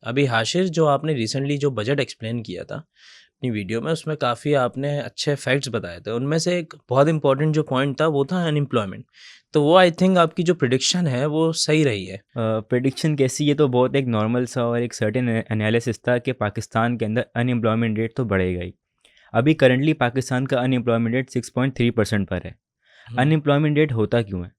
अभी हाशिर, जो आपने रिसेंटली जो बजट एक्सप्लेन किया था अपनी वीडियो में, उसमें काफ़ी आपने अच्छे फैक्ट्स बताए थे। उनमें से एक बहुत इंपॉर्टेंट जो पॉइंट था वो था अनएम्प्लॉयमेंट। तो वो आई थिंक आपकी जो प्रिडिक्शन है वो सही रही है। प्रेडिक्शन कैसी, ये तो बहुत एक नॉर्मल सा और एक सर्टेन एनालिसिस था कि पाकिस्तान के अंदर अनएम्प्लॉयमेंट रेट तो बढ़ेगा ही। अभी करंटली पाकिस्तान का अनएम्प्लॉयमेंट रेट 6.3% पर है। हुँ, अनएम्प्लॉयमेंट रेट होता क्यों है?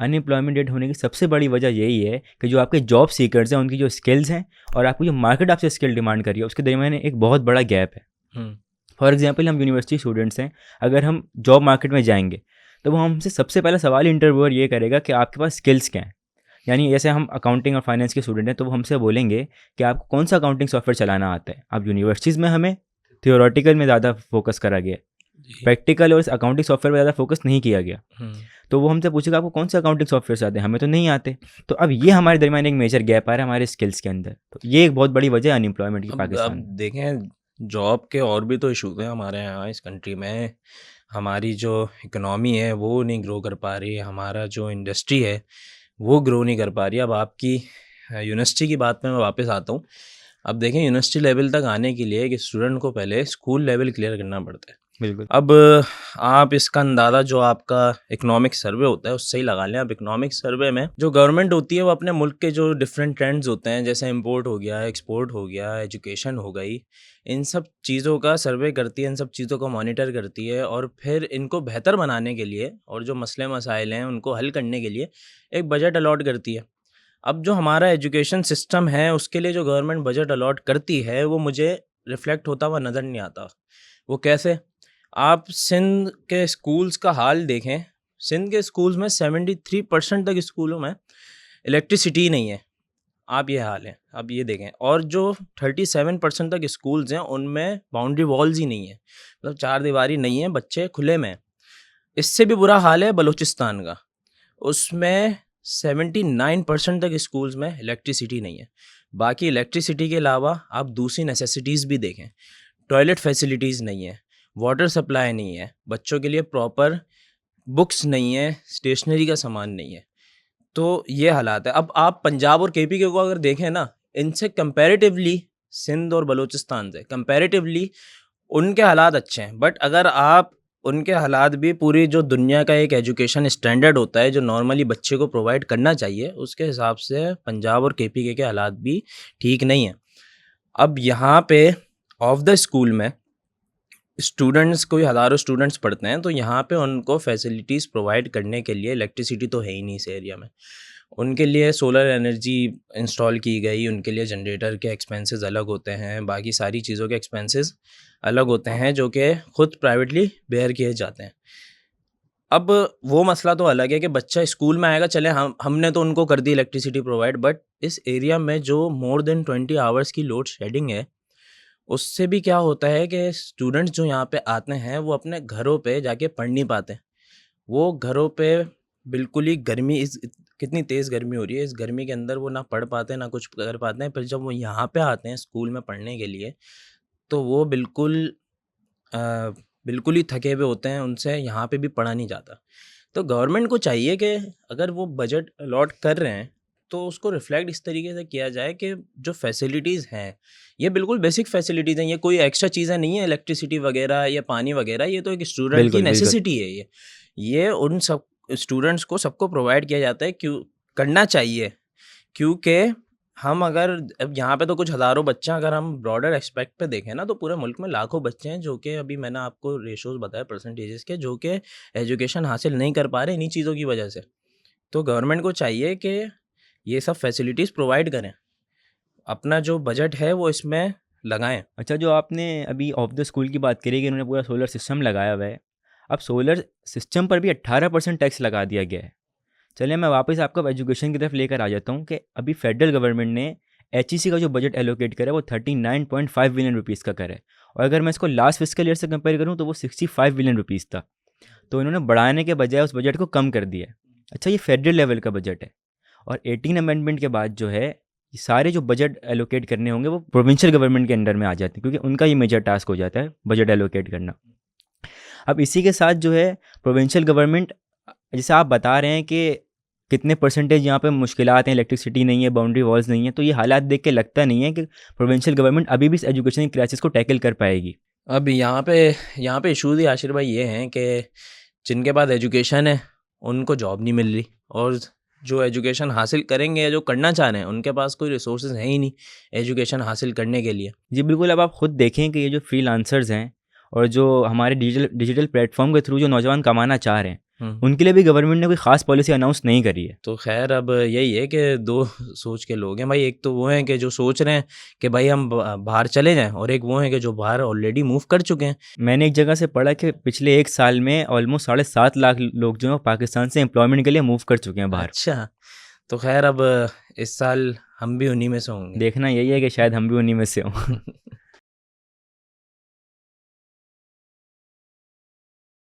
अनएम्प्लॉयमेंट रेट होने की सबसे बड़ी वजह यही है कि जो आपके जॉब सीकर्स हैं उनकी जो स्किल्स हैं और आपकी जो मार्केट आपसे स्किल डिमांड कर रही है उसके दरमियान एक बहुत बड़ा गैप है। हुँ, फॉर एग्जांपल हम यूनिवर्सिटी स्टूडेंट्स हैं, अगर हम जॉब मार्केट में जाएंगे तो वो हमसे सबसे पहला सवाल इंटरव्यूअर ये करेगा कि आपके पास स्किल्स क्या हैं। यानी जैसे हम अकाउंटिंग और फाइनेंस के स्टूडेंट हैं तो वो हमसे बोलेंगे कि आपको कौन सा अकाउंटिंग सॉफ्टवेयर चलाना आता है। अब यूनिवर्सिटीज़ में हमें थियोरेटिकल में ज़्यादा फोकस करा गया है, जी। प्रैक्टिकल और इस अकाउंटिंग सॉफ्टवेयर पर ज़्यादा फोकस नहीं किया गया। हुँ। तो वो हमसे पूछेगा आपको कौन से अकाउंटिंग सॉफ्टवेयर आते हैं, हमें तो नहीं आते। तो अब ये हमारे दरमियान एक मेजर गैप आ रहा है हमारे स्किल्स के अंदर, तो ये एक बहुत बड़ी वजह है अनएम्प्लॉयमेंट की अब पाकिस्तान में। देखें, जॉब के और भी तो इश्यूज़ हैं हमारे यहाँ इस कंट्री में। हमारी जो इकोनॉमी है वो नहीं ग्रो कर पा रही है, हमारा जो इंडस्ट्री है वो ग्रो नहीं कर पा रही है। अब आपकी यूनिवर्सिटी की बात पे मैं वापस आता हूँ। अब देखें, यूनिवर्सिटी लेवल तक आने के लिए एक स्टूडेंट को पहले स्कूल लेवल क्लियर करना पड़ता है। बिल्कुल। अब आप इसका अंदाज़ा जो आपका इकोनॉमिक सर्वे होता है उससे ही लगा लें। अब इकोनॉमिक सर्वे में जो गवर्नमेंट होती है वो अपने मुल्क के जो डिफरेंट ट्रेंड्स होते हैं, जैसे इंपोर्ट हो गया, एक्सपोर्ट हो गया, एजुकेशन हो गई, इन सब चीज़ों का सर्वे करती है, इन सब चीज़ों को मॉनिटर करती है और फिर इनको बेहतर बनाने के लिए और जो मसले मसाइल हैं उनको हल करने के लिए एक बजट अलॉट करती है। अब जो हमारा एजुकेशन सिस्टम है उसके लिए जो गवर्नमेंट बजट अलॉट करती है वो मुझे रिफ्लेक्ट होता हुआ नज़र नहीं आता। वो कैसे? आप सिंध के स्कूल्स का हाल देखें। सिंध के स्कूल्स में 73% तक स्कूलों में इलेक्ट्रिसिटी ही नहीं है। आप ये हाल है। अब ये देखें, और जो 37% तक स्कूल्स हैं उनमें बाउंड्री वॉल्स ही नहीं है, मतलब चारदीवारी नहीं है, बच्चे खुले में हैं। इससे भी बुरा हाल है बलूचिस्तान का। उसमें 79% तक स्कूल्स में इलेक्ट्रिसिटी नहीं है। बाकी इलेक्ट्रिसिटी के अलावा आप दूसरी नेसेसिटीज़ भी देखें, टॉयलेट फैसिलिटीज़ नहीं है, वाटर सप्लाई नहीं है, बच्चों के लिए प्रॉपर बुक्स नहीं है, स्टेशनरी का सामान नहीं है। तो ये हालात है। अब आप पंजाब और केपी के को अगर देखें ना, इनसे कंपैरेटिवली, सिंध और बलूचिस्तान से कंपैरेटिवली उनके हालात अच्छे हैं। बट अगर आप उनके हालात भी पूरी जो दुनिया का एक एजुकेशन स्टैंडर्ड होता है जो नॉर्मली बच्चे को प्रोवाइड करना चाहिए, उसके हिसाब से पंजाब और केपी के हालात भी ठीक नहीं हैं। अब यहाँ पे ऑफ द स्कूल में स्टूडेंट्स, कोई हज़ारों स्टूडेंट्स पढ़ते हैं, तो यहाँ पे उनको फैसिलिटीज़ प्रोवाइड करने के लिए इलेक्ट्रिसिटी तो है ही नहीं इस एरिया में। उनके लिए सोलर एनर्जी इंस्टॉल की गई, उनके लिए जनरेटर के एक्सपेंसेस अलग होते हैं, बाकी सारी चीज़ों के एक्सपेंसेस अलग होते हैं जो कि खुद प्राइवेटली बेयर किए जाते हैं। अब वो मसला तो अलग है कि बच्चा स्कूल में आएगा, चले हमने तो उनको कर दी इलेक्ट्रिसिटी प्रोवाइड, बट इस एरिया में जो मोर देन 20 आवर्स की लोड शेडिंग है, उससे भी क्या होता है कि स्टूडेंट्स जो यहाँ पे आते हैं वो अपने घरों पे जाके पढ़ नहीं पाते। वो घरों पे बिल्कुल ही गर्मी, कितनी तेज़ गर्मी हो रही है, इस गर्मी के अंदर वो ना पढ़ पाते हैं ना कुछ कर पाते हैं। फिर जब वो यहाँ पे आते हैं स्कूल में पढ़ने के लिए, तो वो अ, बिल्कुल ही थके हुए होते हैं, उनसे यहाँ पे भी पढ़ा नहीं जाता। तो गवर्नमेंट को चाहिए कि अगर वो बजट अलॉट कर रहे हैं, तो उसको रिफ्लेक्ट इस तरीके से किया जाए कि जो फैसिलिटीज़ हैं, ये बिल्कुल बेसिक फैसिलिटीज़ हैं, ये कोई एक्स्ट्रा चीज़ें नहीं है, इलेक्ट्रिसिटी वगैरह या पानी वगैरह, ये तो एक स्टूडेंट की बिल्कुल, बिल्कुल। नेसेसिटी है ये। ये उन सब स्टूडेंट्स को सबको प्रोवाइड किया जाता है, क्यों करना चाहिए? क्योंकि हम अगर अब यहाँ पे तो कुछ हज़ारों बच्चे हैं, अगर हम ब्रॉडर एस्पेक्ट पे देखें ना, तो पूरे मुल्क में लाखों बच्चे हैं जो कि अभी मैंने आपको रेशोज़ बताए परसेंटेजेस के, जो कि एजुकेशन हासिल नहीं कर पा रहे इन्हीं चीज़ों की वजह से। तो गवर्नमेंट को चाहिए कि ये सब फैसिलिटीज़ प्रोवाइड करें। अपना जो बजट है वो इसमें लगाएँ। अच्छा, जो आपने अभी ऑफ द स्कूल की बात करी कि उन्होंने पूरा सोलर सिस्टम लगाया हुआ है, अब सोलर सिस्टम पर भी 18% टैक्स लगा दिया गया है। चलिए मैं वापस आपको एजुकेशन की तरफ लेकर आ जाता हूँ कि अभी फेडरल गवर्नमेंट ने एचईसी का जो बजट एलोकेट करा है वो 39.5 बिलियन रुपीज़ का करा है। और अगर मैं इसको लास्ट फिस्कल ईयर से कंपेयर करूँ तो वो 65 बिलियन रुपीज़ था। तो इन्होंने बढ़ाने के बजाय उस बजट को कम कर दिया है। अच्छा, ये फेडरल लेवल का बजट है। और 18 अमेंडमेंट के बाद जो है ये सारे जो बजट एलोकेट करने होंगे वो प्रोविंशियल गवर्नमेंट के अंडर में आ जाते हैं, क्योंकि उनका ये मेजर टास्क हो जाता है बजट एलोकेट करना। अब इसी के साथ जो है प्रोविंशियल गवर्नमेंट, जैसे आप बता रहे हैं कि कितने परसेंटेज यहाँ पे मुश्किलात हैं, इलेक्ट्रिसिटी नहीं है, बाउंड्री वॉल्स नहीं है। तो ये हालात देख के लगता नहीं है कि प्रोविंशियल गवर्नमेंट अभी भी इस एजुकेशन क्राइसिस को टैकल कर पाएगी। अब यहाँ पे इशूज़ ही आशिर भाई ये हैं कि जिनके पास एजुकेशन है उनको जॉब नहीं मिल रही, और जो एजुकेशन हासिल करेंगे या जो करना चाह रहे हैं उनके पास कोई रिसोर्सेज हैं ही नहीं एजुकेशन हासिल करने के लिए। जी बिल्कुल। अब आप खुद देखें कि ये जो फ्रीलांसर्स हैं और जो हमारे डिजिटल प्लेटफॉर्म के थ्रू जो नौजवान कमाना चाह रहे हैं, उनके लिए भी गवर्नमेंट ने कोई ख़ास पॉलिसी अनाउंस नहीं करी है। तो खैर अब यही है कि दो सोच के लोग हैं भाई। एक तो वो हैं कि जो सोच रहे हैं कि भाई हम बाहर चले जाएं, और एक वो हैं कि जो बाहर ऑलरेडी मूव कर चुके हैं। मैंने एक जगह से पढ़ा कि पिछले 1 साल में ऑलमोस्ट 7.5 लाख लोग जो हैं पाकिस्तान से एम्प्लॉयमेंट के लिए मूव कर चुके हैं बाहर। अच्छा, तो खैर अब इस साल हम भी उन्हीं में से होंगे। देखना यही है कि शायद हम भी उन्हीं में से हों।